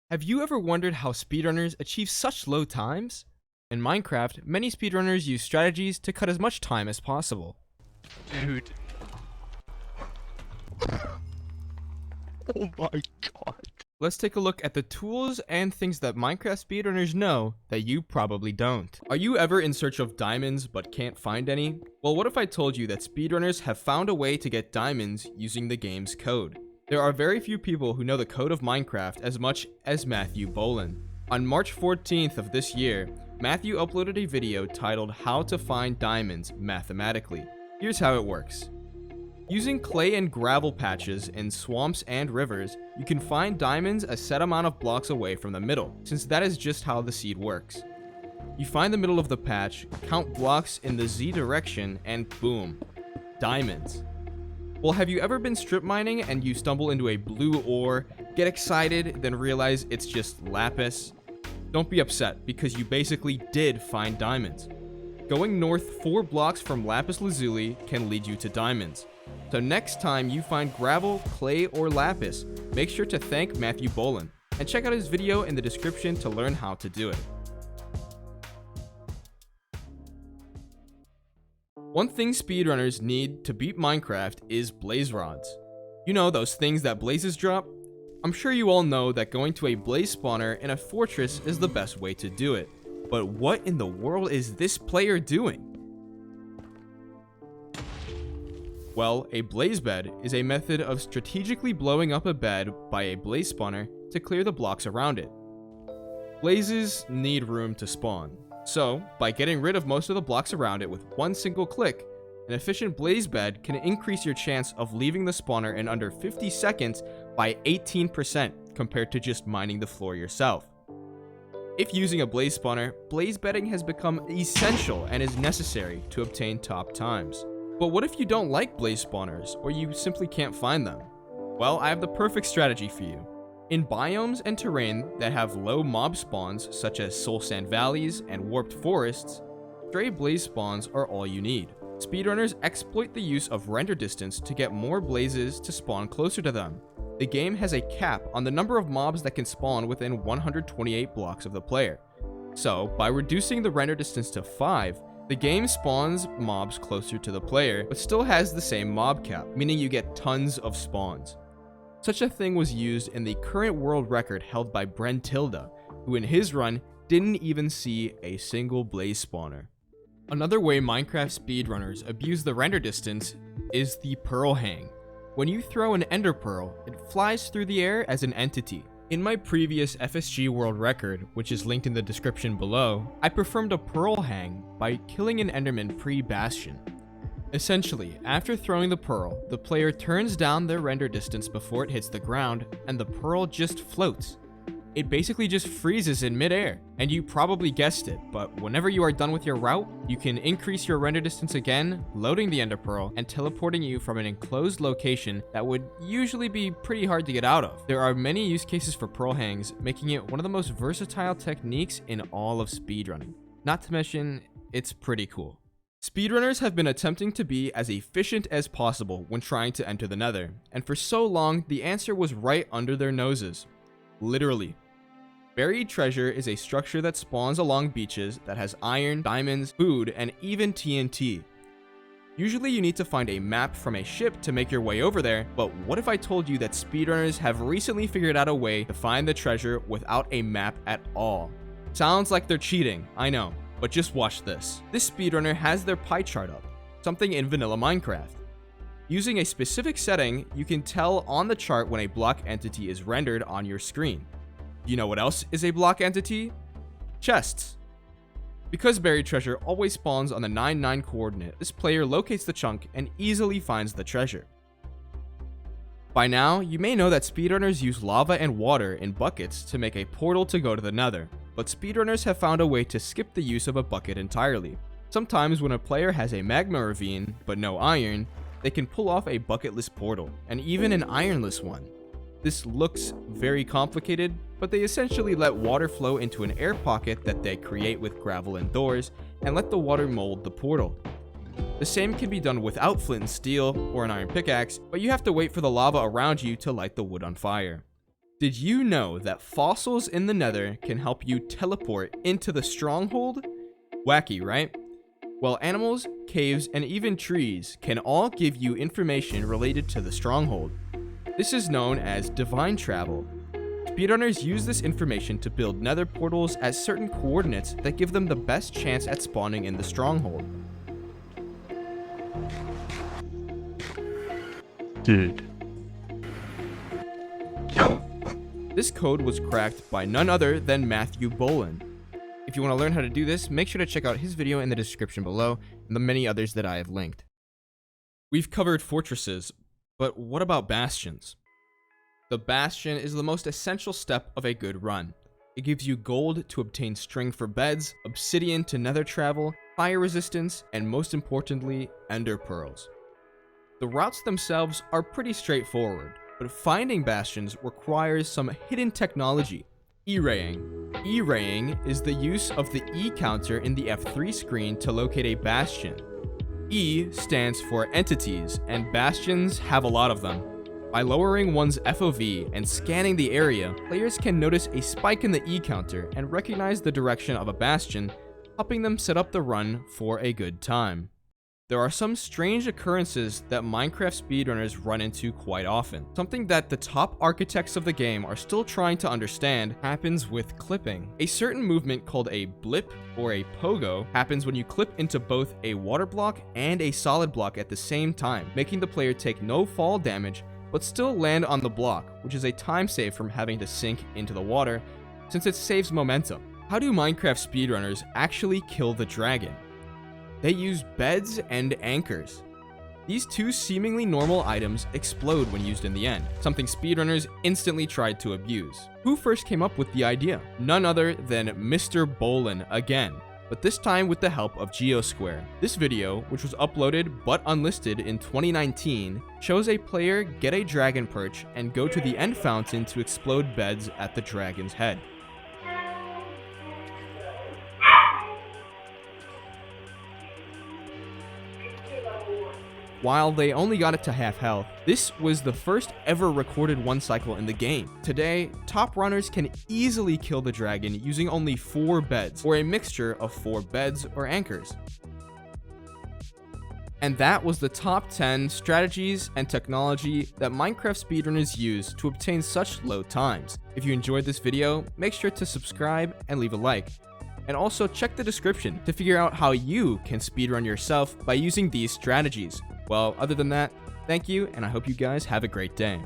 Have you ever wondered how speedrunners achieve such low times? In Minecraft, many speedrunners use strategies to cut as much time as possible. Dude. Oh my god. Let's take a look at the tools and things that Minecraft speedrunners know that you probably don't. Are you ever in search of diamonds but can't find any? Well, what if I told you that speedrunners have found a way to get diamonds using the game's code? There are very few people who know the code of Minecraft as much as Matthew Bolan. On March 14th of this year, Matthew uploaded a video titled How to Find Diamonds Mathematically. Here's how it works. Using clay and gravel patches in swamps and rivers, you can find diamonds a set amount of blocks away from the middle, since that is just how the seed works. You find the middle of the patch, count blocks in the Z direction, and boom, diamonds. Well, have you ever been strip mining and you stumble into a blue ore, get excited, then realize it's just lapis? Don't be upset, because you basically did find diamonds. Going north 4 blocks from lapis lazuli can lead you to diamonds. So next time you find gravel, clay, or lapis, make sure to thank Matthew Bolan, and check out his video in the description to learn how to do it. One thing speedrunners need to beat Minecraft is blaze rods. You know, those things that blazes drop? I'm sure you all know that going to a blaze spawner in a fortress is the best way to do it. But what in the world is this player doing? Well, a blaze bed is a method of strategically blowing up a bed by a blaze spawner to clear the blocks around it. Blazes need room to spawn. So, by getting rid of most of the blocks around it with one single click, an efficient blaze bed can increase your chance of leaving the spawner in under 50 seconds by 18% compared to just mining the floor yourself. If using a blaze spawner, blaze bedding has become essential and is necessary to obtain top times. But what if you don't like blaze spawners, or you simply can't find them? Well, I have the perfect strategy for you. In biomes and terrain that have low mob spawns, such as soul sand valleys and warped forests, stray blaze spawns are all you need. Speedrunners exploit the use of render distance to get more blazes to spawn closer to them. The game has a cap on the number of mobs that can spawn within 128 blocks of the player. So, by reducing the render distance to 5, the game spawns mobs closer to the player, but still has the same mob cap, meaning you get tons of spawns. Such a thing was used in the current world record held by Brentilda, who in his run didn't even see a single blaze spawner. Another way Minecraft speedrunners abuse the render distance is the pearl hang. When you throw an ender pearl, it flies through the air as an entity. In my previous FSG world record, which is linked in the description below, I performed a pearl hang by killing an enderman pre-Bastion. Essentially, after throwing the pearl, the player turns down their render distance before it hits the ground, and the pearl just floats. It basically just freezes in midair, and you probably guessed it, but whenever you are done with your route, you can increase your render distance again, loading the ender pearl, and teleporting you from an enclosed location that would usually be pretty hard to get out of. There are many use cases for pearl hangs, making it one of the most versatile techniques in all of speedrunning. Not to mention, it's pretty cool. Speedrunners have been attempting to be as efficient as possible when trying to enter the Nether, and for so long, the answer was right under their noses. Literally. Buried treasure is a structure that spawns along beaches that has iron, diamonds, food, and even TNT. Usually you need to find a map from a ship to make your way over there, but what if I told you that speedrunners have recently figured out a way to find the treasure without a map at all? Sounds like they're cheating, I know. But just watch this. This speedrunner has their pie chart up, something in vanilla Minecraft. Using a specific setting, you can tell on the chart when a block entity is rendered on your screen. You know what else is a block entity? Chests. Because buried treasure always spawns on the 9-9 coordinate, this player locates the chunk and easily finds the treasure. By now, you may know that speedrunners use lava and water in buckets to make a portal to go to the Nether. But speedrunners have found a way to skip the use of a bucket entirely. Sometimes when a player has a magma ravine, but no iron, they can pull off a bucketless portal, and even an ironless one. This looks very complicated, but they essentially let water flow into an air pocket that they create with gravel and doors, and let the water mold the portal. The same can be done without flint and steel or an iron pickaxe, but you have to wait for the lava around you to light the wood on fire. Did you know that fossils in the Nether can help you teleport into the stronghold? Wacky, right? Well, animals, caves, and even trees can all give you information related to the stronghold. This is known as divine travel. Speedrunners use this information to build nether portals at certain coordinates that give them the best chance at spawning in the stronghold. Dude. This code was cracked by none other than Matthew Bolan. If you want to learn how to do this, make sure to check out his video in the description below and the many others that I have linked. We've covered fortresses, but what about bastions? The bastion is the most essential step of a good run. It gives you gold to obtain string for beds, obsidian to nether travel, fire resistance, and most importantly, ender pearls. The routes themselves are pretty straightforward, but finding bastions requires some hidden technology. E-raying. E-raying is the use of the E counter in the F3 screen to locate a bastion. E stands for entities, and bastions have a lot of them. By lowering one's FOV and scanning the area, players can notice a spike in the E counter and recognize the direction of a bastion, helping them set up the run for a good time. There are some strange occurrences that Minecraft speedrunners run into quite often. Something that the top architects of the game are still trying to understand happens with clipping. A certain movement called a blip or a pogo happens when you clip into both a water block and a solid block at the same time, making the player take no fall damage but still land on the block, which is a time save from having to sink into the water since it saves momentum. How do Minecraft speedrunners actually kill the dragon? They use beds and anchors. These two seemingly normal items explode when used in the end, something speedrunners instantly tried to abuse. Who first came up with the idea? None other than Mr. Bolan again, but this time with the help of Geosquare. This video, which was uploaded but unlisted in 2019, shows a player get a dragon perch and go to the end fountain to explode beds at the dragon's head. While they only got it to half health, this was the first ever recorded one cycle in the game. Today, top runners can easily kill the dragon using only 4 beds, or a mixture of 4 beds or anchors. And that was the top 10 strategies and technology that Minecraft speedrunners use to obtain such low times. If you enjoyed this video, make sure to subscribe and leave a like. And also check the description to figure out how you can speedrun yourself by using these strategies. Well, other than that, thank you, and I hope you guys have a great day.